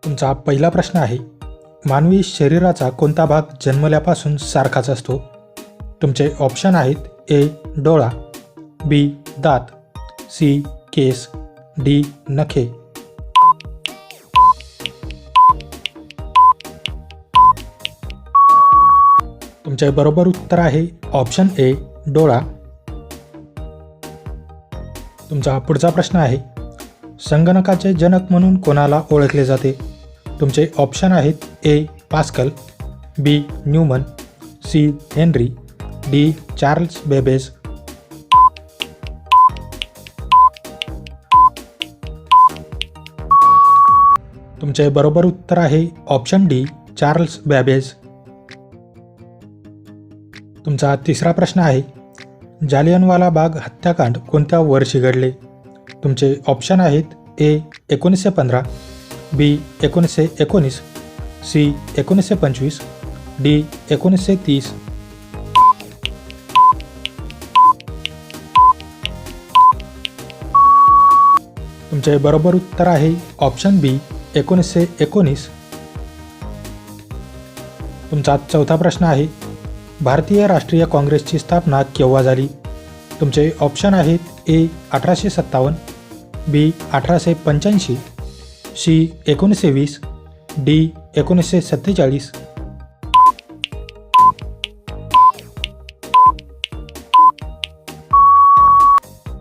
तुमचा पहिला प्रश्न आहे, मानवी शरीराचा कोणता भाग जन्मल्यापासून सारखाच असतो? तुमचे ऑप्शन आहेत, ए डोळा, बी दात, सी केस, डी नखे. तुमचे बरोबर उत्तर आहे ऑप्शन ए डोळा. तुमचा पुढचा प्रश्न आहे, संगणकाचे जनक म्हणून कोणाला ओळखले जाते? तुमचे ऑप्शन आहेत, A Pascal, B Newman, C Henry, D Charles Babbage. तुमचे बरोबर उत्तर आहे ऑप्शन डी चार्ल्स बेबेज. तुमचा तिसरा प्रश्न आहे, जालियनवाला बाग हत्याकांड कोणत्या वर्षी घडले? तुमचे ऑप्शन आहेत, ए 1915, बी 1919, सी 1925, डी 1930. तुमचे बरोबर उत्तर आहे ऑप्शन बी 1919. तुमचा चौथा प्रश्न आहे, भारतीय राष्ट्रीय काँग्रेसची स्थापना केव्हा झाली? तुमचे ऑप्शन आहेत, ए 1857, बी 1885, सी 1920, डी 1947.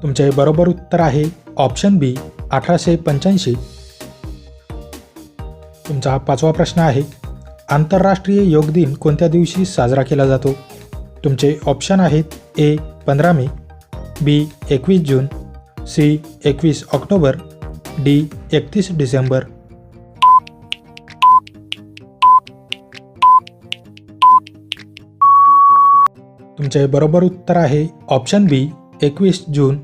तुमचे बरोबर उत्तर आहे ऑप्शन बी 1885. तुमचा पाचवा प्रश्न आहे, आंतरराष्ट्रीय योग दिन कोणत्या दिवशी साजरा केला जातो? तुमचे ऑप्शन आहेत, ए 15 मे, बी 21 जून, सी 21 ऑक्टोबर, डी 31 डिसेंबर. तुमचे बरोबर उत्तर आहे ऑप्शन बी 21 जून.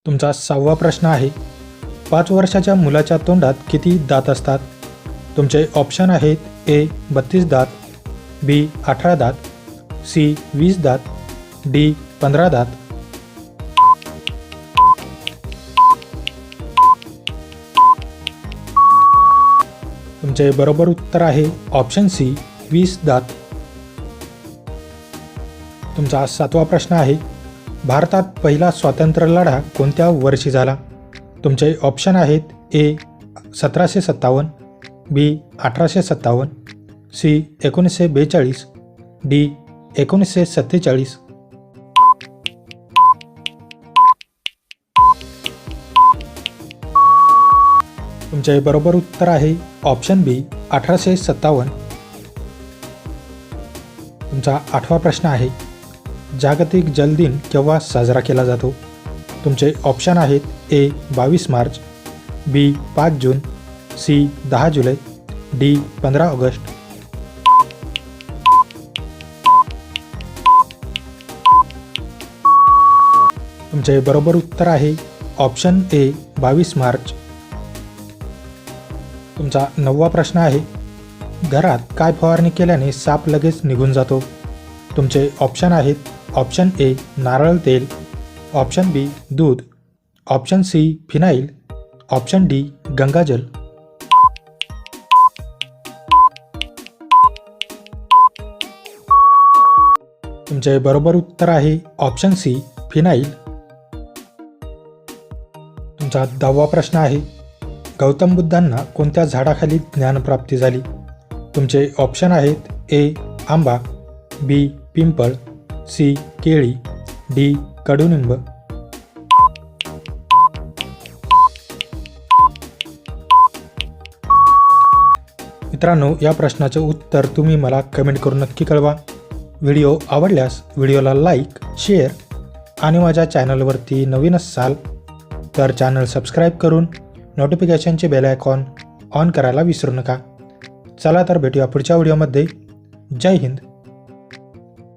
तुमचा सहावा प्रश्न आहे, 5 वर्षाच्या मुलाच्या तोंडात किती दात असतात? तुमचे ऑप्शन आहेत, ए 32 दात, बी 18 दात, सी 20 दात, डी 15 दात. तुमचे बरोबर उत्तर आहे ऑप्शन सी 20 दात. तुमचा सातवा प्रश्न आहे, भारतात पहिला स्वातंत्र्य लढा कोणत्या वर्षी झाला? तुमचे ऑप्शन आहेत, ए 1757, बी 1857, सी 1942, डी 1947. तुमचे बरोबर उत्तर आहे ऑप्शन बी 1857. तुमचा आठवा प्रश्न आहे, जागतिक जल दिन केव्हा साजरा केला जातो? तुमचे ऑप्शन आहेत, ए 22 मार्च, बी 5 जून, सी 10 जुलै, डी 15 ऑगस्ट. तुमचे बरोबर उत्तर आहे ऑप्शन ए 22 मार्च. तुमचा नववा प्रश्न आहे, घरात काय फवारणी केल्याने साप लगेच निघून जातो? तुमचे ऑप्शन आहेत, ऑप्शन ए नारळ तेल, ऑप्शन बी दूध, option C phenyl, option D गंगाजल. तुमचे बरोबर उत्तर आहे ऑप्शन सी फिनाईल. तुमचा 10वा प्रश्न आहे, गौतम बुद्धांना कोणत्या झाडाखाली ज्ञानप्राप्ती झाली? तुमचे ऑप्शन आहेत, ए आंबा, बी पिंपळ, सी केळी, डी कडुनिंब. मित्रांनो, या प्रश्नाचे उत्तर तुम्ही मला कमेंट करून नक्की कळवा. व्हिडिओ आवडल्यास व्हिडिओला लाईक, शेअर आणि माझ्या चॅनलवरती नवीन असाल तर चॅनल सबस्क्राईब करून नोटिफिकेशनचे बेल आयकॉन ऑन करायला विसरू नका. चला तर भेटूया पुढच्या व्हिडिओमध्ये. जय हिंद.